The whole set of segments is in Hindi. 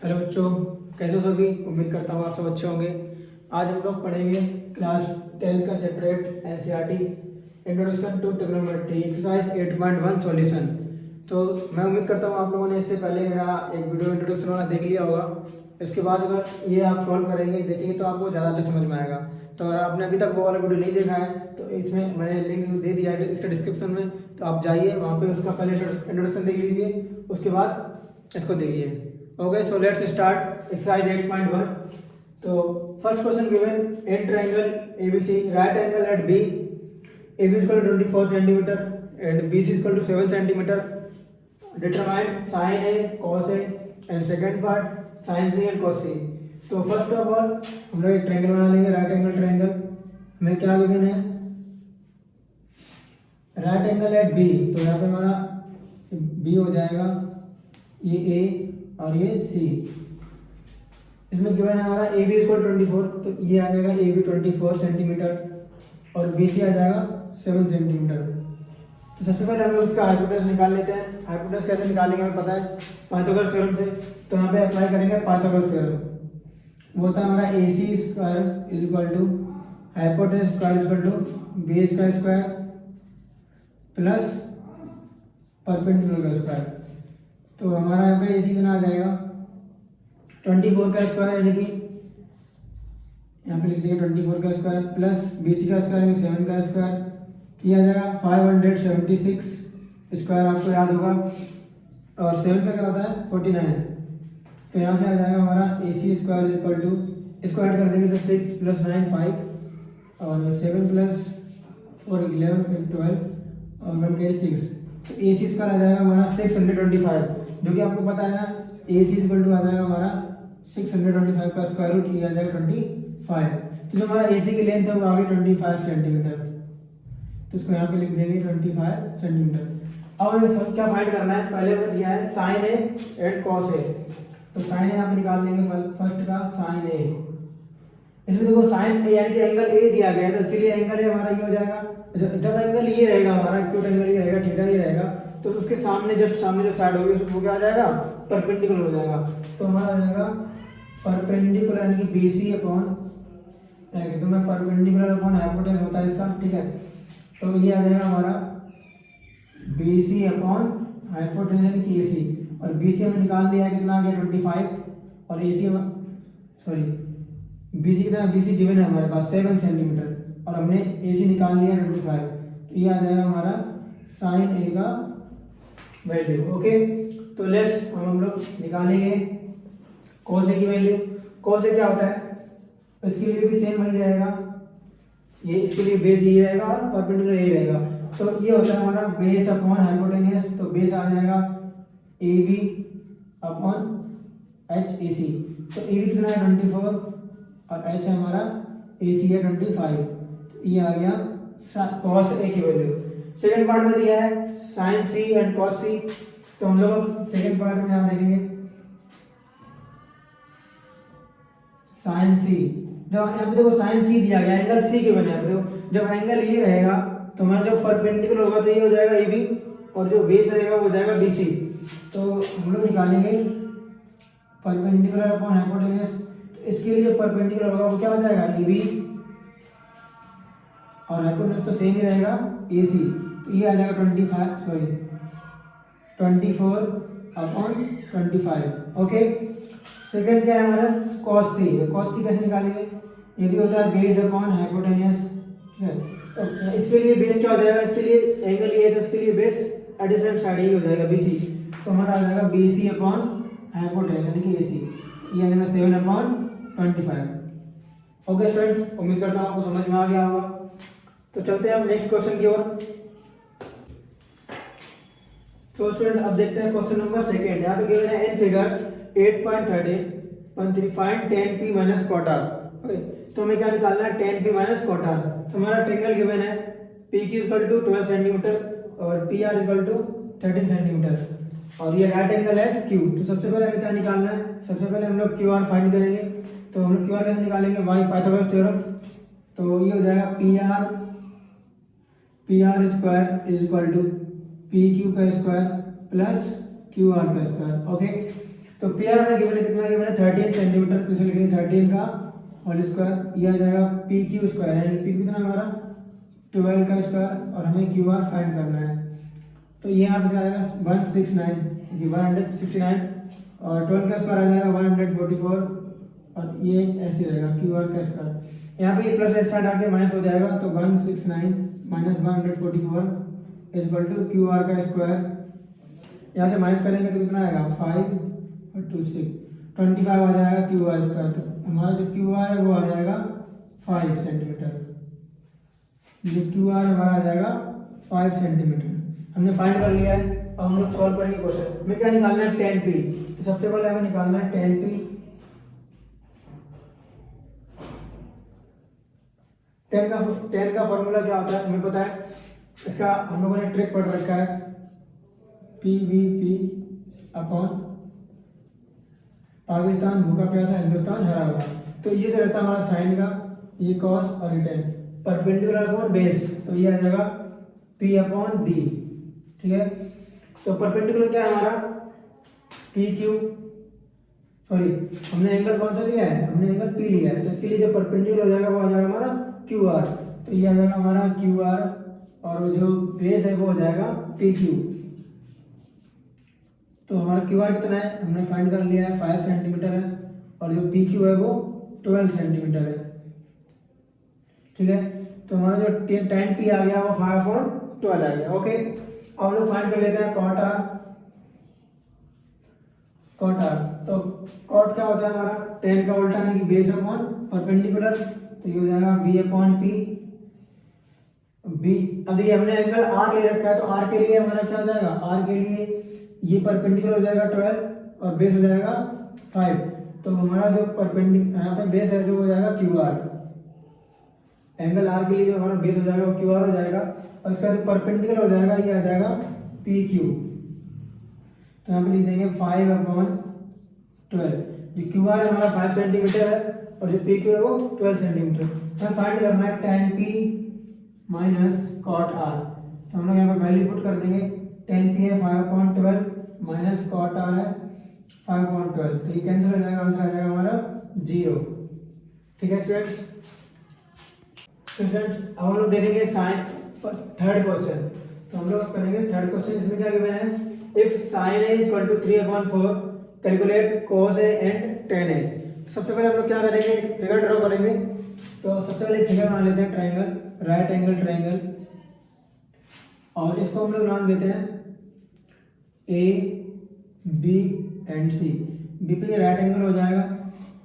हेलो बच्चों, कैसे हो सभी। उम्मीद करता हूँ आप सब अच्छे होंगे। आज हम लोग पढ़ेंगे क्लास 10th का separate NCERT introduction to trigonometry exercise 8.1 solution. तो मैं उम्मीद करता हूँ आप लोगों ने इससे पहले मेरा एक वीडियो इंट्रोडक्शन वाला देख लिया होगा। इसके बाद अगर ये आप सॉल्व करेंगे देखेंगे तो आपको ज़्यादा अच्छा समझ में आएगा। तो अगर आपने अभी तक वो वाला वीडियो नहीं देखा है तो इसमें मैंने लिंक दे दिया है इसके डिस्क्रिप्शन में, तो आप जाइए वहाँ पे उसका पहले इंट्रोडक्शन देख लीजिए, उसके बाद इसको देखिए। Okay, so let's start exercise 8.1। तो first question given, an triangle ABC, right angle at B, AB is equal to 24 centimeter and BC is equal to 7 centimeter. Determine sin A, cos A and second part sin C and cos C. तो फर्स्ट ऑफ ऑल हम लोग एक ट्रायंगल बना लेंगे, राइट एंगल ट्रायंगल। हमें क्या गिवन है, राइट एंगल एट बी, तो यहाँ पे हमारा बी हो जाएगा ये ए और ये सी। इसमें गिवन है हमारा ए बी इक्वल 24, तो ये आ जाएगा ए बी 24 सेंटीमीटर और बी सी आ जाएगा 7 सेंटीमीटर। तो सबसे पहले हम लोग उसका हाइपोटेनस निकाल लेते हैं। हाइपोटेनस कैसे निकालेंगे हमें पता है, पाइथागोरस थ्योरम से। तो यहाँ पे अप्लाई करेंगे पाइथागोरस थ्योरम। वो होता है हमारा A C square is equal to hypotenuse square is equal to base का स्क्वायर प्लस परपेंडिकुलर का स्क्वायर। तो हमारा यहाँ पे इसी तरह आ जाएगा 24 का स्क्वायर, यानी कि यहाँ पे लिख देंगे 24 का स्क्वायर प्लस BC का स्क्वायर 7 का स्क्वायर, ये आ जाएगा 576 स्क्वायर, आपको याद होगा। और 7 का क्या होता है 49। तो यहाँ से आ जाएगा हमारा AC स्क्वायर इक्वल टू, इसको ऐड कर देंगे तो 6 + 9 5 और 7 + 4 11 12 और 1 के 6। तो AC स्क्वायर आ जाएगा हमारा 625, जो कि आपको पता है ना, AC इक्वल टू आ जाएगा हमारा 625 का स्क्वायर रूट, ये आ जाएगा 25। तो जो हमारा AC की लेंथ है वो आ गई 25 सेंटीमीटर, तो इसको यहाँ पे लिख देंगे 25 सेंटीमीटर। अब हमें क्या फाइंड करना है, पहले हमें दिया है sign A and cos A. तो साइन ए यहाँ पे निकाल लेंगे फर्स्ट का साइन ए। इसमें देखो साइन ए यानी कि एंगल ए दिया गया है, तो इसके लिए एंगल ए हमारा ये हो जाएगा। जब एंगल ये रहेगा हमारा, एक्यूट एंगल ये रहेगा, थीटा ये रहेगा, तो उसके सामने जस्ट सामने जो साइड होगी उसको क्या आ जाएगा, परपेंडिकुलर हो जाएगा। तो हमारा आ जाएगा परपेंडिकुलर यानी कि BC अपॉन, तो मैं परपेंडिकुलर अपॉन हाइपोटेनस होता है इसका, ठीक है। तो ये आ जाएगा हमारा BC अपॉन हाइपोटेनस यानी कि AC, और BC हमने निकाल लिया है, कितना आ गया 25, और AC सॉरी BC कितना, BC गिवन है हमारे पास 7 सेंटीमीटर और हमने AC निकाल लिया 25। तो ये आ जाएगा हमारा साइन A का वैल्यू। ओके, तो लेट्स हम लोग निकालेंगे cos A की वैल्यू। cos A क्या होता है, इसके लिए भी सेम वही रहेगा, ये इसके लिए बेस यही रहेगा और परपेंडिकुलर यही रहेगा। तो ये होता है हमारा बेस अपॉन हाइपोटेनस, तो बेस आ जाएगा AB अपॉन HAC। तो AB कितना है 24 और H है हमारा AC है 25। तो ये आ गया cos A की वैल्यू। सेकंड पार्ट में दिया है sin C and cos C, तो हम लोग सेकंड पार्ट में यहाँ देखेंगे sin C। जब यहाँ पे देखो sin C दिया गया, एंगल C के बने हैं, जब एंगल ये रहेगा तो हमारा जो परपेंडिकुलर होगा तो ये हो जाएगा AB और जो बेस रहेगा वो हो जाएगा BC। तो हम लोग निकालेंगे परपेंडिकुलर अपॉन हाइपोटेनस। तो इसके लिए जो परपेंडिकुलर होगा वो क्या हो जाएगा AB और हाइपोटेनस तो सेम ही रहेगा AC। तो ये आ जाएगा 24 अपॉन 25। ओके, सेकंड क्या है हमारा cos C। cos C कैसे निकालेंगे, ये भी होता है बेस अपॉन हाइपोटेनस, ठीक है। तो इसके लिए बेस क्या हो जाएगा, इसके लिए एंगल ये है तो इसके लिए बेस एडजेसेंट साइड ही हो जाएगा BC। तो हमारा आ जाएगा BC अपॉन हाइपोटेनस यानी कि AC, ये आ जाएगा 7 अपॉन 25। ओके स्टूडेंट, उम्मीद करता हूँ आपको समझ में आ गया होगा। तो चलते हैं हम नेक्स्ट क्वेश्चन की ओर। तो स्टूडेंट अब देखते हैं क्वेश्चन नंबर सेकंड। यहाँ पे गिवन है in figure 8.13 find tan P minus cot R। Okay, तो हमें क्या निकालना है tan P minus cot R। तो हमारा ट्रायंगल गिवन है PQ इक्वल टू 12 सेंटीमीटर और PR इक्वल टू 13 सेंटीमीटर और ये राइट एंगल है Q। तो सबसे पहले हमें क्या निकालना है, सबसे पहले हम लोग QR फाइंड करेंगे। तो हम लोग QR कैसे निकालेंगे, बाय पाइथागोरस थ्योरम। तो ये हो जाएगा PR square is equal to PQ का स्क्वायर प्लस QR का स्क्वायर। ओके, तो पी आर में गिवन है कितना, गिवन है 13 सेंटीमीटर, तो इसे लिखेंगे 13 का होल स्क्वायर, ये आ जाएगा पी क्यू स्क्वायर, यानी पी कितना हमारा 12 का स्क्वायर, और हमें क्यू आर फाइंड करना है। तो ये यहाँ पे आ जाएगा 169 और 12 का स्क्वायर आ जाएगा 144, और ये ऐसे रहेगा क्यू आर का स्क्वायर। यहाँ पे ये प्लस ऐसा हटा के माइनस हो जाएगा, तो 169 minus 144 equal to Q R का स्क्वायर। यहाँ से माइनस करेंगे तो कितना आएगा 5 और 2 6 25 आ जाएगा क्यू आर स्क्वायर। तो हमारा जो क्यू आर है वो आ जाएगा 5 सेंटीमीटर, जो क्यू आर हमारा आ जाएगा 5 सेंटीमीटर। हमने फाइंड कर लिया है। अब हम लोग सॉल्व करेंगे क्वेश्चन। हमें क्या निकालना है, tan p। तो सबसे पहले हमें निकालना है tan p। tan का फॉर्मूला क्या होता है हमें पता है, इसका हम लोगों ने ट्रिक पढ़ रखा है, PVP अपॉन पाकिस्तान भूखा प्यासा हिंदुस्तान हरा हुआ। तो ये जो रहता है हमारा साइन का, ये कॉस और ये tan, परपेंडिकुलर अपॉन बेस, तो ये आ जाएगा P अपॉन B। ठीक है, तो परपेंडिकुलर क्या है हमारा PQ, सॉरी हमने एंगल कौन सा लिया है, हमने एंगल P लिया है, तो इसके लिए जो परपेंडिकुलर हो जाएगा वो आ जाएगा हमारा QR। तो ये आ जाएगा हमारा QR, और जो बेस है वो हो जाएगा PQ। तो हमारा QR कितना है हमने फाइंड कर लिया है, 5 सेंटीमीटर है, और जो PQ है वो 12 सेंटीमीटर है। ठीक है, तो हमारा जो tan P आ गया वो 5/12 आ गया। ओके, अब हम लोग फाइंड कर लेते हैं cot R। तो cot क्या होता है हमारा, tan का उल्टा यानी कि बेस अपॉन परपेंडिकुलर, तो ये हो जाएगा B अपॉन P। B अब ये हमने एंगल R ले रखा है, तो R के लिए हमारा क्या हो जाएगा, R के लिए ये परपेंडिकुलर हो जाएगा 12 और बेस हो जाएगा 5। तो हमारा जो परपेंडिकुलर यहाँ पे बेस है जो हो जाएगा QR। एंगल R के लिए जो हमारा बेस हो जाएगा वो QR हो जाएगा, और इसका जो परपेंडिकुलर हो जाएगा ये आ जाएगा PQ। तो यहाँ पे लिख देंगे 5/12। जो QR हमारा 5 सेंटीमीटर है और जो PQ है वो 12 सेंटीमीटर। हमें फाइंड करना है tan P minus cot R। तो हम लोग यहाँ पे वैल्यू पुट कर देंगे, tan P है 5/12 माइनस cot R है 5/12, तो ये कैंसिल हो जाएगा, आंसर आ जाएगा हमारा 0। ठीक है स्टूडेंट्स, अब हम लोग देखेंगे साइन थर्ड क्वेश्चन। तो हम लोग करेंगे थर्ड क्वेश्चन। इसमें क्या गिवन है, if sin a equal to 3/4 calculate cos a and tan a। सबसे पहले हम लोग क्या करेंगे, फिगर ड्रॉ करेंगे। तो सबसे पहले फिगर बना लेते हैं ट्राइंगल, राइट एंगल ट्राइंगल, और इसको हम लोग नाम देते हैं A B and C। B पे राइट एंगल हो जाएगा,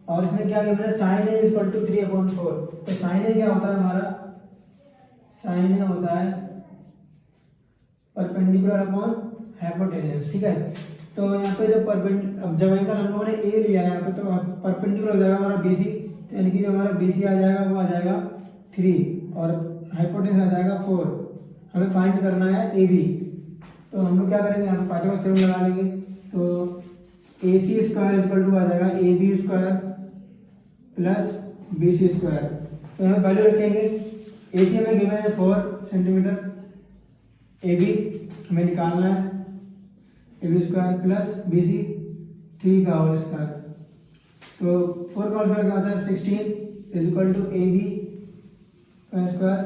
और इसमें क्या गिवन है, sin a इक्वल टू 3/4। तो sin a क्या होता है हमारा, sin a होता है परपेंडिकुलर अपॉन हाइपोटेन्यूज। ठीक है, तो यहाँ पे जो अब जब एंगल हम लोगों ने ए लिया है यहाँ पे, तो परपेंडिकुलर हो जाएगा हमारा BC, तो यानी कि जो हमारा BC आ जाएगा वो आ जाएगा 3 और हाइपोटेन्यूज आ जाएगा 4। हमें फाइंड करना है AB। तो हम लोग क्या करेंगे, यहाँ पे पाँचों थ्योरम लगा लेंगे। तो AC स्क्वायर इक्वल टू आ जाएगा AB square plus BC square. तो यहाँ वैल्यू रखेंगे, AC हमें गिवन है 4 सेंटीमीटर, AB हमें निकालना है AB स्क्वायर प्लस BC 3 का होल स्क्वायर। तो 4 का होल स्क्वायर क्या होता है 16 is equal to AB square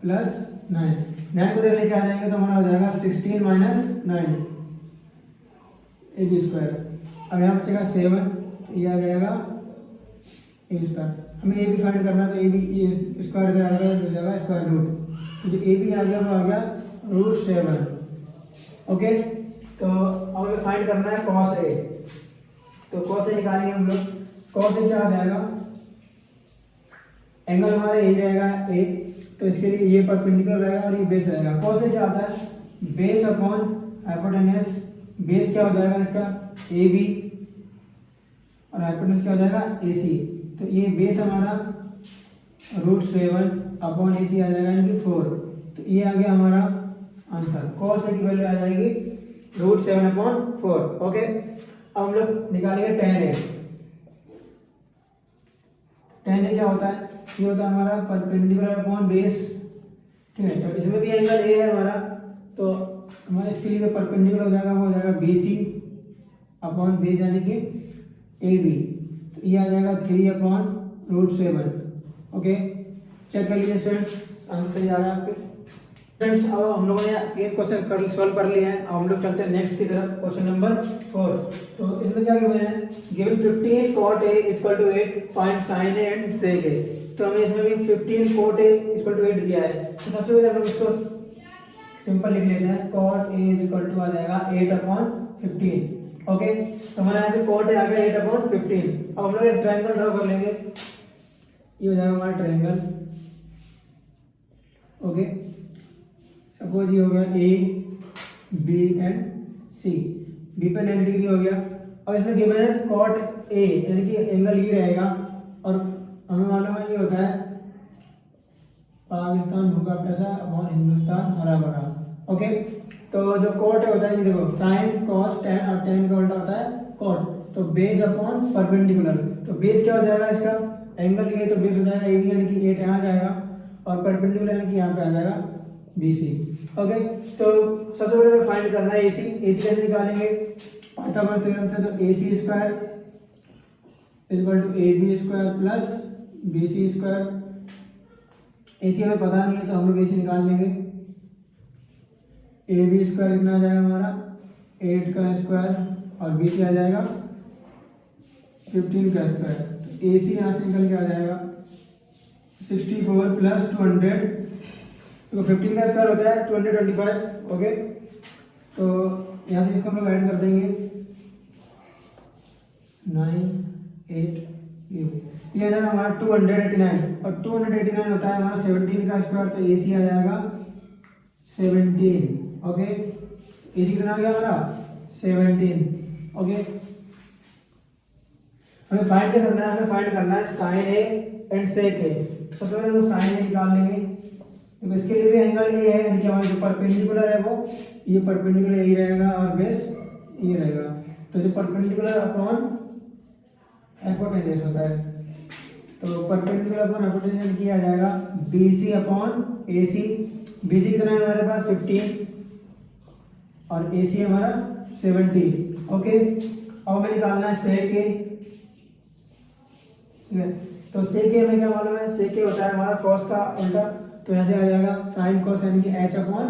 plus 9 को देख लेके आ जाएंगे तो हमारा हो जाएगा 16 माइनस 9 AB स्क्वायर। अब यहाँ बचेगा 7, तो ये आ जाएगा AB स्क्वायर। हमें AB फाइंड करना है, तो AB स्क्वायर इधर आ जाएगा स्क्वायर रूट, तो जो AB आ गया वो आ गया √7। ओके, तो अब हमें फाइंड करना है cos A। तो cos A निकालेंगे हम लोग। cos A क्या आ जाएगा, एंगल हमारा यही रहेगा A, तो इसके लिए ये परपेंडिकुलर रहेगा और ये बेस रहेगा। cos A क्या होता है, बेस अपॉन हाइपोटेन्यूज। बेस क्या हो जाएगा इसका AB और हाइपोटेन्यूज क्या हो जाएगा AC। तो ये बेस हमारा √7 अपॉन AC आ जाएगा यानी कि 4। तो ये आ गया हमारा आंसर। cos A की वैल्यू आ जाएगी √7/4। ओके, अब हम लोग निकालेंगे tan A। tan A क्या होता है, ये होता है हमारा परपेंडिकुलर अपॉन बेस। ठीक है, तो इसमें भी एंगल A है हमारा, तो हमारा इसके लिए परपेंडिकुलर हो जाएगा वो हो जाएगा BC अपॉन बेस यानी कि ए बी, तो ये आ जाएगा 3/√7। ओके, चेक कर लीजिए स्टूडेंट्स, आंसर सही आ रहा है आपके। फ्रेंड्स अब हम लोगों ने 3 क्वेश्चन सॉल्व कर लिए हैं। अब हम लोग चलते हैं नेक्स्ट की तरफ, क्वेश्चन नंबर 4। तो इसमें क्या गिवन है, given 15 cot a = 8, find sin a and sec a। तो हमें इसमें भी 15 cot a = 8 दिया है, तो सबसे पहले हम लोग इसको सिंपल लिख लेते हैं। cot a = आ जाएगा 8/15। ओके, तो हमारे यहाँ से cot a आ गया 8/15। अब हम लोग एक ट्रायंगल ड्रॉ कर लेंगे, ये हो जाएगा हमारा ट्रायंगल। ओके, सपोज ये हो गया A B and C, B पे 90 डिग्री हो गया। और इसमें गिवन है कॉट ए यानी कि एंगल ये रहेगा, और हमें मालूम है ये होता है पाकिस्तान भूखा पैसा अपॉन हिंदुस्तान हरा भरा। ओके, तो जो कॉट होता है ये देखो साइन कॉस टेन, और टेन का उल्टा होता है कॉट। तो बेस अपॉन परपेंडिकुलर, तो बेस क्या हो जाएगा इसका, एंगल ये, तो बेस हो जाएगा ए बी यानी कि 8 यहाँ जाएगा, और परपेंडिकुलर यानी कि यहाँ पे आ जाएगा बी सी। ओके, तो सबसे पहले फाइंड करना है एसी। एसी कैसे निकालेंगे, पाइथागोरस थ्योरम से। तो AC² = AB² plus BC²। AC हमें पता नहीं है तो हम लोग AC निकाल लेंगे। AB² कितना आ जाएगा हमारा 8 का स्क्वायर, और BC आ जाएगा 15 का स्क्वायर। तो AC यहाँ से निकल के आ जाएगा 64 प्लस 200, तो 15 का स्क्वायर होता है 225। ओके, तो यहाँ से इसको हम लोग ऐड कर देंगे 9 8 ये आ जाएगा हमारा 289, और 289 होता है हमारा 17 का स्क्वायर। तो AC आ जाएगा 17। ओके, AC कितना आ गया हमारा 17। ओके, हमें फाइंड क्या करना है, हमें फाइंड करना है sin A and sec A। सबसे पहले हम लोग sin A निकाल लेंगे, तो इसके लिए भी एंगल ये है, यानी कि हमारा जो परपेंडिकुलर है वो ये परपेंडिकुलर यही रहेगा, और बेस ये रहेगा। तो जो परपेंडिकुलर अपॉन हाइपोटेन्यूज होता है, तो परपेंडिकुलर अपॉन हाइपोटेन्यूज किया जाएगा BC अपॉन AC। BC कितना है हमारे पास 15, और AC हमारा 70। ओके, अब हमें निकालना है sec A। ठीक है, तो sec A हमें क्या मालूम है, sec A होता है हमारा cos का उल्टा। तो यहाँ से आ जाएगा साइन कॉस यानी कि H अपॉन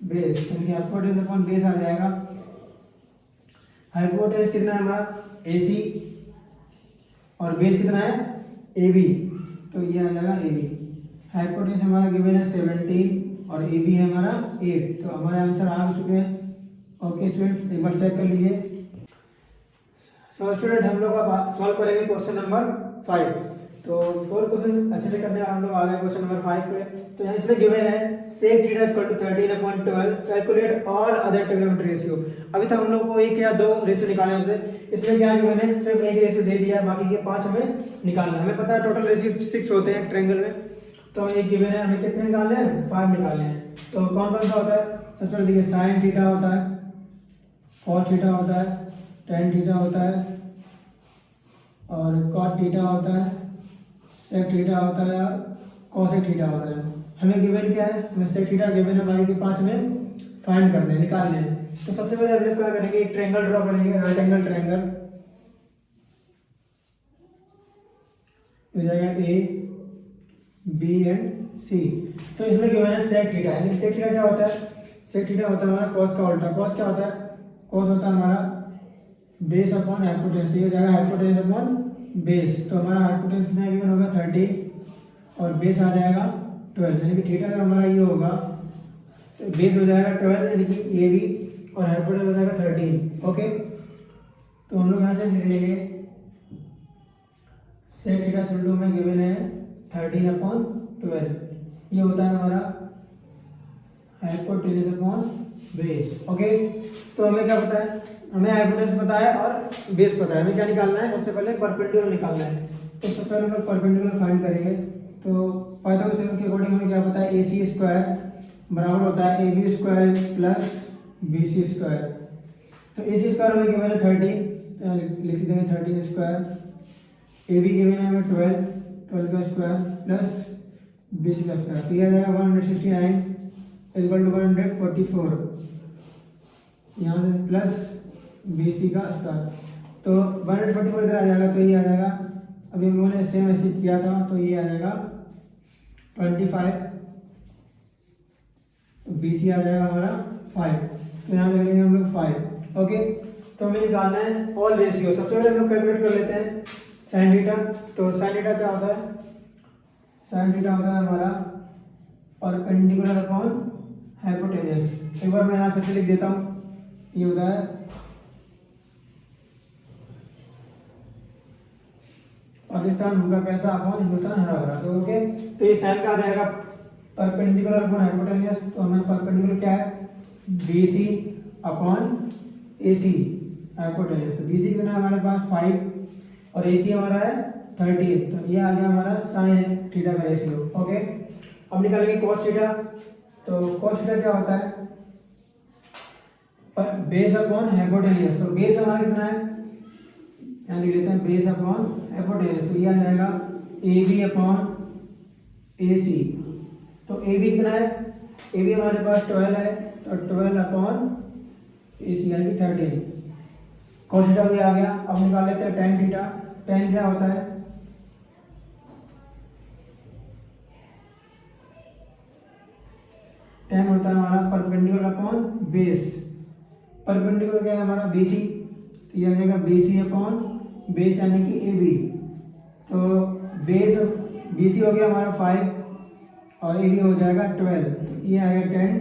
बेस, यानी कि हाइपोटेन्यूज अपॉन बेस आ जाएगा। हाइपोटेन्यूज कितना है हमारा AC, और बेस कितना है AB, तो ये आ जाएगा AB। हाइपोटेन्यूज हमारा गिवन है 17, और AB है हमारा 8। तो हमारे आंसर आ चुके हैं। ओके स्टूडेंट, एक बार चेक कर लीजिए। सो स्टूडेंट, हम लोग अब सॉल्व करेंगे क्वेश्चन नंबर 5। तो 4 क्वेश्चन अच्छे से करने हम लोग आ गए क्वेश्चन नंबर 5 पे। तो यहाँ इसमें गिवन है sec θ = 13/12, calculate all other trigonometry ratio. अभी तक हम लोग को 1 या 2 रेशियो निकालने होते, इसमें क्या गिवन है, सिर्फ एक रेशियो दे दिया है, बाकी के 5 हमें निकालना है। हमें पता है टोटल रेशियो 6 होते हैं ट्रायंगल में, तो एक गिवन है, हमें कितने निकालने हैं 5 निकालने हैं। तो कौन कौन सा होता है, सबसे पहले देखिए sin θ होता है, cos θ होता है, tan θ होता है, और cot θ होता है, sec θ होता है, और cosec θ होता है। हमें गिवन क्या है, हमें sec θ गिवन है, बाकी के 5 में फाइंड करने हैं, निकालने हैं। तो सबसे पहले हम लोग क्या करेंगे, एक ट्रायंगल ड्रॉ करेंगे, राइट एंगल ट्रायंगल। हो जाएगा A B एंड C। तो इसमें गिवन है sec θ, यानी sec θ क्या होता है, sec θ होता है हमारा cos का उल्टा। cos क्या होता है, cos होता है हमारा बेस अपॉन हाइपोटेन्यूज, ये हो जाएगा हाइपोटेन्यूज अपॉन बेस। तो हमारा हाइपोटेन्यूज कितना गिवन होगा 30, और बेस आ जाएगा 12, यानी कि थीटा का हमारा ये होगा, बेस हो जाएगा 12 यानी कि AB, और हाइपोटेन्यूज हो जाएगा 13। ओके, तो हम लोग यहाँ से लिख लेंगे sec θ = में गिवन है 13/12, ये होता है हमारा हाइपोटेन्यूज अपॉन बेस। ओके, तो हमें क्या पता है, हमें हाइपोटेन्यूज पता है और बेस पता है। हमें क्या निकालना है, सबसे पहले परपेंडिकुलर निकालना है। तो सबसे पहले हम लोग परपेंडिकुलर फाइंड करेंगे। तो पाइथागोरस थ्योरम के अकॉर्डिंग हमें क्या पता है, AC² बराबर होता है AB² प्लस BC²। तो AC² हमें गिवन है 30, तो लिख देंगे 13²। AB गिवन है हमें 12 का स्क्वायर प्लस BC का स्क्वायर। तो यह आ जाएगा 169 = 144, यहाँ से प्लस बी सी का स्क्वायर। तो 144 इधर आ जाएगा, तो ये आ जाएगा, अभी हम लोगों ने सेम ऐसे किया था, तो ये आ जाएगा 25, तो बी सी आ जाएगा हमारा 5, तो यहाँ लिख लेंगे हम लोग 5। ओके, तो हमें निकालना है ऑल रेशियो। सबसे पहले हम लोग कैलकुलेट कर लेते हैं साइन थीटा। तो साइन थीटा क्या होता है? साइन थीटा होता है हमारा परपेंडिकुलर अपॉन हाइपोटेन्यूस। एक बार मैं यहाँ फिर से लिख देता हूँ, ये होता है पाकिस्तान होगा कैसा अपॉन हिंदुस्तान हरा भरा। तो ओके, तो ये साइन का आ जाएगा परपेंडिकुलर अपॉन हाइपोटेन्यूस। तो हमें परपेंडिकुलर क्या है? बी सी अपॉन ए सी हाइपोटेन्यूस। तो बी सी कितना है हमारे पास 5 और ए सी हमारा है 13। तो ये आ गया हमारा साइन थीटा का रेशियो। ओके, अब निकालेंगे कॉस थीटा। तो कॉस थीटा क्या होता है? पर बेस अपॉन हाइपोटेन्यूस। तो बेस हमारा कितना है? यहाँ लिख लेते हैं बेस अपॉन हाइपोटेन्यूस। तो ये आ जाएगा ए बी अपॉन ए सी। तो ए बी कितना है? ए बी हमारे पास 12 है, तो 12 अपॉन ए सी यानी कि 13। कॉस थीटा भी आ गया। अब निकाल लेते हैं टेन थीटा। टेन क्या होता है? टेन होता है हमारा परपेंडिकुलर अपॉन बेस। परपेंडिकुलर क्या है हमारा? B C. तो ये आ जाएगा बी सी अपॉन बेस यानी कि ए बी। तो बेस बी सी हो गया हमारा 5 और ए बी हो जाएगा 12। तो ये आएगा 10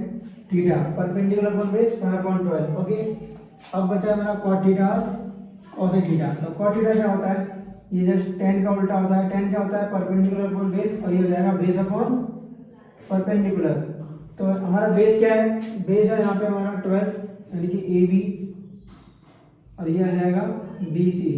theta. Perpendicular upon base 5/12। Okay, अब बचा हमारा कॉट थीटा और कॉसेक थीटा। तो कॉट थीटा क्या होता है? ये जस्ट 10 का उल्टा होता है। 10 क्या होता है? परपेंडिकुलर अपॉन बेस, और ये हो जाएगा बेस अपॉन परपेंडिकुलर। तो हमारा बेस क्या है? बेस है यहाँ पे हमारा 12 यानी कि ए बी, और ये आ जाएगा बी सी।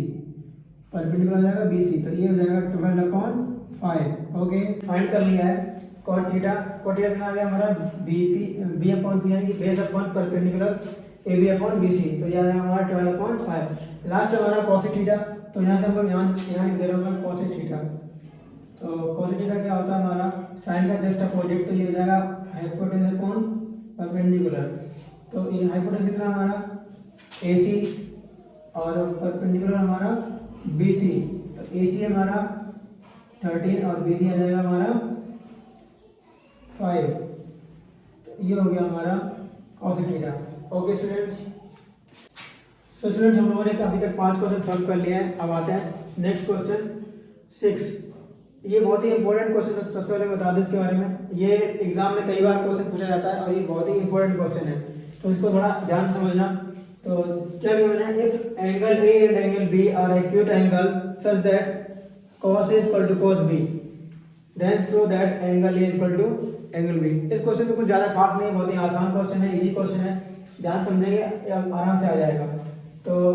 परपेंडिकुलर आ जाएगा बी सी। तो ये हो जाएगा 12/5। ओके, फाइंड कर लिया है कॉट थीटा। कॉट थीटा कितना आ गया हमारा? बी अपॉन पी यानी कि base upon perpendicular A B upon B C. तो ये आ जाएगा हमारा 12/5। लास्ट हमारा कॉसेक थीटा। तो यहाँ से हम लोग यहाँ लिख दे रहे हैं कॉसेक थीटा। तो कॉसेक थीटा क्या होता है हमारा? साइन का जस्ट अपोजिट। तो ये हो जाएगा हाइपोटेन्यूस अपॉन परपेंडिकुलर। तो ये हाइपोटेन्यूस कितना हमारा? ए सी और परपेंडिकुलर हमारा बी सी। तो ए सी हमारा 13 और बी सी आ जाएगा हमारा 5। तो ये हो गया हमारा cosec theta. Okay students, so students हम लोगों ने अभी तक 5 क्वेश्चन सॉल्व कर लिए हैं। अब आते हैं नेक्स्ट क्वेश्चन 6। ये बहुत ही इंपॉर्टेंट क्वेश्चन है। सबसे पहले बता दूं इसके बारे में, ये एग्जाम में कई बार क्वेश्चन पूछा जाता है और ये बहुत ही इंपॉर्टेंट क्वेश्चन है, तो इसको थोड़ा ध्यान से समझना। तो क्या गिवन है? If angle A and angle B are acute angle such that cos A equal to cos B, then show that angle A equal to angle B. इस क्वेश्चन में कुछ ज्यादा खास नहीं है, बहुत ही आसान क्वेश्चन है, इजी क्वेश्चन है, ध्यान समझेंगे आराम से आ जाएगा। तो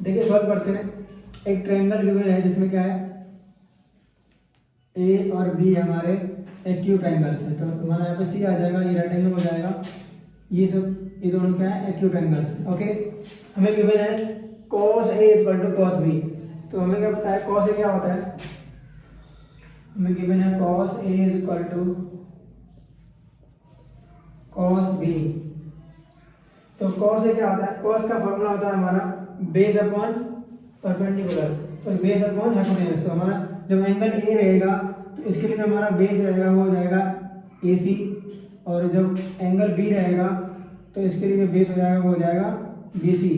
देखिए सॉल्व करते हैं। एक ट्रायंगल गिवन है जिसमें क्या है? ए और बी हमारे एक्यूट एंगल्स है। तो हमारा यहाँ पे सी आ जाएगा, ये राइट एंगल हो जाएगा, ये सब ये दोनों क्या है? Acute angles. ओके, हमें गिवन है cos A equal to cos B। तो हमें क्या पता है cos A क्या होता है? हमें गिवन है cos A equal to cos B। तो cos A क्या होता है? cos का फॉर्मूला होता है हमारा बेस अपॉन परपेंडिकुलर, तो बेस अपॉन हाइपोटेन्यूस। तो हमारा जब एंगल ए रहेगा तो इसके लिए हमारा बेस रहेगा वो हो जाएगा ए सी, और जब एंगल बी रहेगा तो इसके लिए जो बेस हो जाएगा वो हो जाएगा बी सी।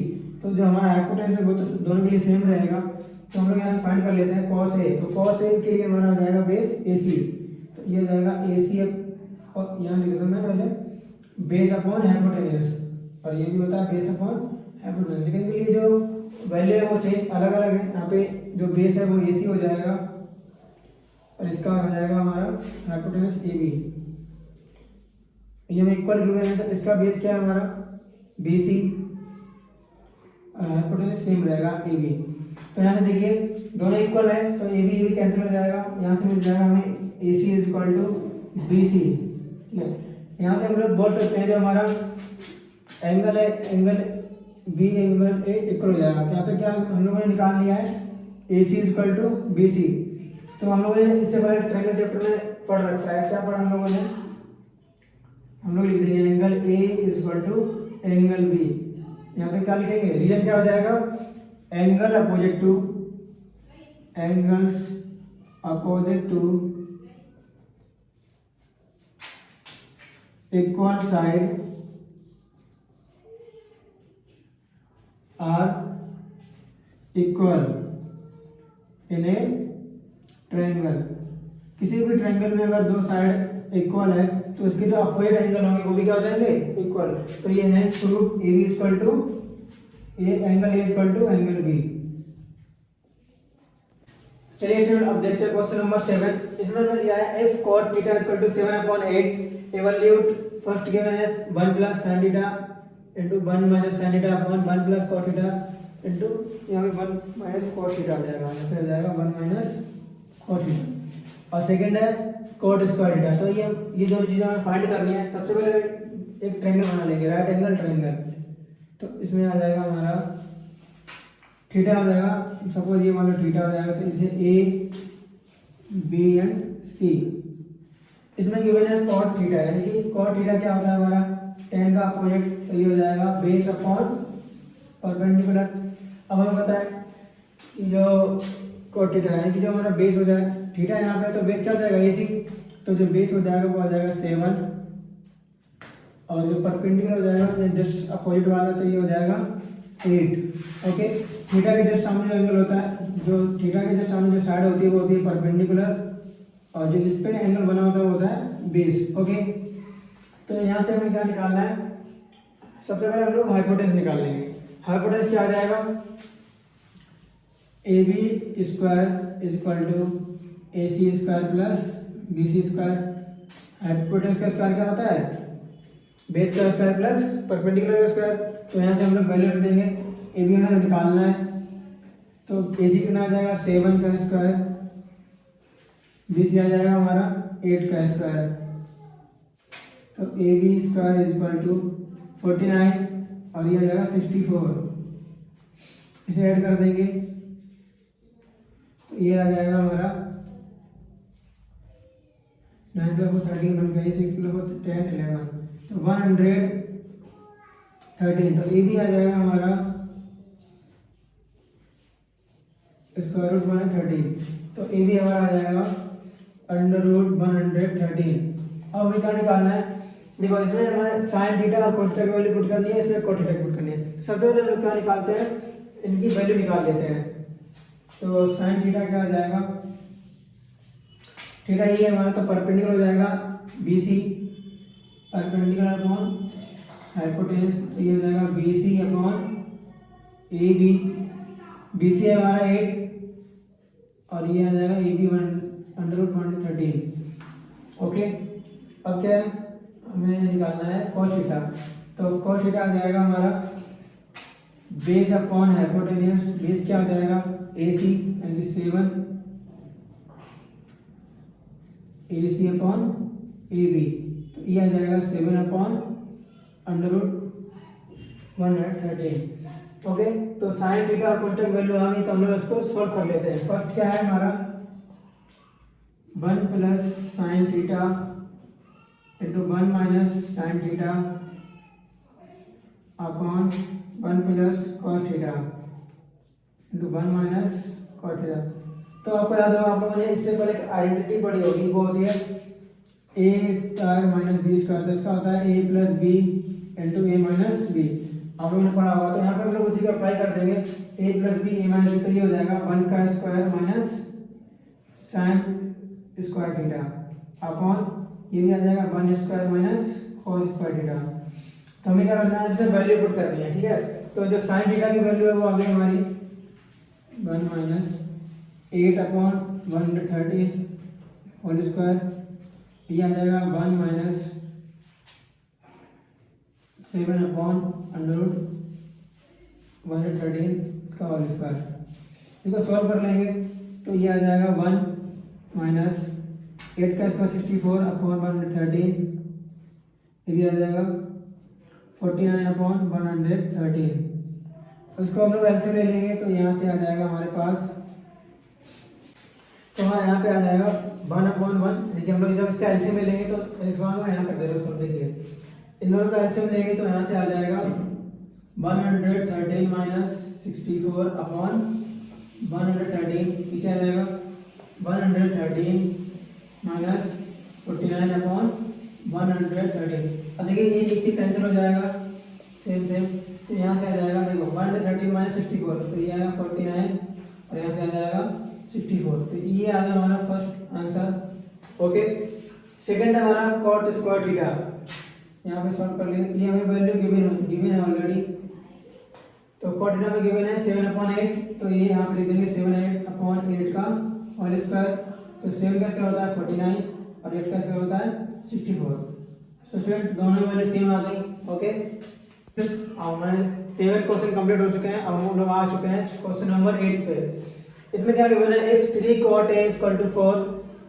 तो जो हमारा हाइपोटेन्यूस है वो तो दोनों के लिए सेम रहेगा। तो हम लोग यहाँ से फाइंड कर लेते हैं cos A। तो cos A के लिए हमारा हो जाएगा बेस ए सी। तो ये हो जाएगा ए सी, और यहाँ लिख देता हूँ मैं पहले बेस अपॉन हाइपोटेन्यूस, और ये भी होता है बेस अपॉन हाइपोटेन्यूस। लेकिन इनके लिए जो वैल्यू है वो चेंज अलग अलग है। यहाँ पे जो बेस है वो ए सी हो जाएगा और इसका हो जाएगा हमारा हाइपोटेन्यूस ए बी। ये में इक्वल गिवन है तो इसका बेस क्या है हमारा? बी सी, और हाइपोटेन्यूस सेम रहेगा ए बी। तो यहाँ से देखिए दोनों इक्वल है तो ए बी कैंसिल हो जाएगा, यहाँ से मिल जाएगा हमें A C is equal to B C. ठीक है, यहाँ से हम लोग बोल सकते हैं जो हमारा एंगल है angle B angle A equal हो जाएगा। यहाँ पे क्या हम लोगों ने निकाल लिया है? A C is equal to B C. तो हम लोगों ने इससे पहले ट्रायंगल चैप्टर में पढ़ रखा है, क्या पढ़ा हम लोगों ने? हम लोग लिख देंगे angle A is equal to angle B. यहाँ पे क्या लिखेंगे, रीजन क्या हो जाएगा, angle opposite to, angles opposite to equal side are equal in a triangle. किसी भी ट्रायंगल में अगर दो साइड इक्वल है तो उसके जो अपोजिट एंगल होंगे वो भी क्या हो जाएंगे, इक्वल। तो ये hence proof A B equal to A angle A equal to angle B. चलिए स्टूडेंट अब देखते हैं क्वेश्चन नंबर 7। इसमें हमें दिया है f cot theta equal to 7/8 evaluate first given है 1 plus sin theta into 1 minus sin theta upon 1 plus cot theta into यहां पे 1 माइनस cot थीटा आ जाएगा, यहां पे आ जाएगा 1 माइनस cot थीटा। और सेकंड है cot स्क्वायर थीटा। तो ये दोनों चीजें हमें फाइंड करनी है। सबसे पहले एक ट्रायंगल बना लेंगे, राइट एंगल ट्रायंगल। तो इसमें आ जाएगा हमारा थीटा आ जाएगा, सपोज ये मान लो थीटा आ जाएगा, तो इसे ए बी एंड सी। इसमें गिवन है cot थीटा, यानी कि cot थीटा क्या होता है हमारा, tan का अपोजिट, तो ये हो जाएगा बेस अपॉन परपेंडिकुलर। अब हमें पता है कि जो cot थीटा यानी कि जो हमारा बेस हो जाए, थीटा यहाँ पे तो बेस क्या हो जाएगा AC, तो जो बेस हो जाएगा वो आ जाएगा 7 और जो परपेंडिकुलर हो जाएगा जस्ट अपोजिट वाला तो ये हो जाएगा 8। ओके, थीटा के जस्ट सामने जो एंगल होता है, जो थीटा के जस्ट सामने जो साइड होती है वो होती है परपेंडिकुलर और जो जिस पे एंगल बना होता है वो होता है बेस। ओके, तो यहाँ से हमें क्या निकालना है, सबसे पहले हम लोग हाइपोटेन्यूज निकाल लेंगे। हाइपोटेन्यूज क्या आ जाएगा, A B square is equal to A C square plus B C square. Hypotenuse का स्क्वायर क्या होता है, बेस का स्क्वायर प्लस परपेंडिकुलर का स्क्वायर। तो यहाँ से हम लोग वैल्यू रख देंगे, ए बी हमें निकालना है, तो ए सी कितना आ जाएगा 7 का स्क्वायर, बी सी आ जाएगा हमारा 8 का स्क्वायर। तो A B square is equal to 49 और ये आ जाएगा 64। इसे ऐड कर देंगे तो ये आ जाएगा हमारा 9 प्लस 13 बन गया, 6 प्लस 10 11, तो 113। तो ए भी आ जाएगा हमारा स्क्वायर रूट 113, तो ए भी हमारा आ जाएगा अंडर रूट 113। अब हमें क्या निकालना है, देखो इसमें हमें साइन थीटा और कोस थीटा की वैल्यू पुट करनी है, इसमें कोट थीटा पुट करनी है। सबसे पहले हम लोग क्या निकालते हैं, इनकी वैल्यू निकाल लेते हैं। तो साइन थीटा क्या आ जाएगा, थीटा ये हमारा तो परपेंडिकुलर हो जाएगा B C, perpendicular upon hypotenuse, तो ये हो जाएगा B C upon A B. B C है हमारा 8 और ये आ जाएगा A B 1 under root 113। Okay, अब क्या है, हमें निकालना है cos थीटा। तो cos थीटा आ जाएगा हमारा बेस अपॉन हाइपोटेन्यूज, बेस क्या हो जाएगा ए सी यानी कि 7 ए सी अपॉन ए बी, तो ये आ जाएगा 7 अपॉन अंडर रूट 113। ओके, तो साइन थीटा और कोस थीटा की वैल्यू आ गई, तो हम लोग इसको सॉल्व कर लेते हैं। फर्स्ट क्या है हमारा 1 plus sine theta into 1 minus sine theta upon 1 plus cos theta into 1 minus cos theta. तो आपको याद होगा, आप लोगों ने इससे पहले एक आइडेंटिटी पढ़ी होगी, वो होती है ए स्क्वायर माइनस बी स्क्वायर। तो इसका होता है ए प्लस बी इंटू ए माइनस बी, आप लोगों ने पढ़ा होगा। तो यहाँ पे हम लोग उसी को अप्लाई कर देंगे, ए प्लस बी ए माइनस बी, तो ये हो जाएगा 1 का square minus sine square theta upon ये भी आ जाएगा 1 square minus cos square theta. तो हमें क्या करना है, इससे वैल्यू पुट करनी है, ठीक है। तो जो साइन थीटा की वैल्यू है वो आ गई हमारी 1 माइनस 8 अपॉन 113 होल स्क्वायर, ये आ जाएगा 1 माइनस 7 अपॉन अंडर रूट 113 का होल स्क्वायर। इसको सॉल्व कर लेंगे तो ये आ जाएगा 1 माइनस 8 का स्क्वायर 64 अपॉन 113, ये भी आ जाएगा 49 अपॉन 113। उसको हम लोग एलसीएम ले लेंगे तो यहाँ से आ जाएगा हमारे पास, तो हमारे यहाँ पे आ जाएगा 1 अपॉन 1। देखिए हम लोग जब इसका एलसीएम ले लेंगे तो इसको हम यहाँ कर दे रहे हैं, उसको देखिए इन दोनों का एलसीएम लेंगे तो यहाँ से आ जाएगा 113 माइनस 64 अपॉन 113 पीछे आ जाएगा 113 माइनस 49 अपॉन 113। अब देखिए ये नीचे कैंसिल हो जाएगा सेम सेम, तो यहाँ से आ जाएगा देखो 113 माइनस 64, तो ये आएगा 49 और यहाँ से आ जाएगा 64। तो ये आ गया हमारा फर्स्ट आंसर। ओके, सेकंड है हमारा कॉट स्क्वायर थीटा। यहाँ पे सॉल्व कर लेंगे, ये हमें वैल्यू गिवन है ऑलरेडी। तो कॉट थीटा में गिवन है 7/8, तो ये यहाँ पे लिख देंगे 7/8 का होल स्क्वायर। तो 7 का स्क्वायर होता है 49 और 8 का स्क्वायर होता है 64। सो स्टूडेंट दोनों वैल्यू सेम आ गई। ओके, हमारे 7 क्वेश्चन कंप्लीट हो चुके हैं। अब हम लोग आ चुके हैं क्वेश्चन नंबर 8 पे। इसमें क्या गिवन है, if 3 cot a equal to 4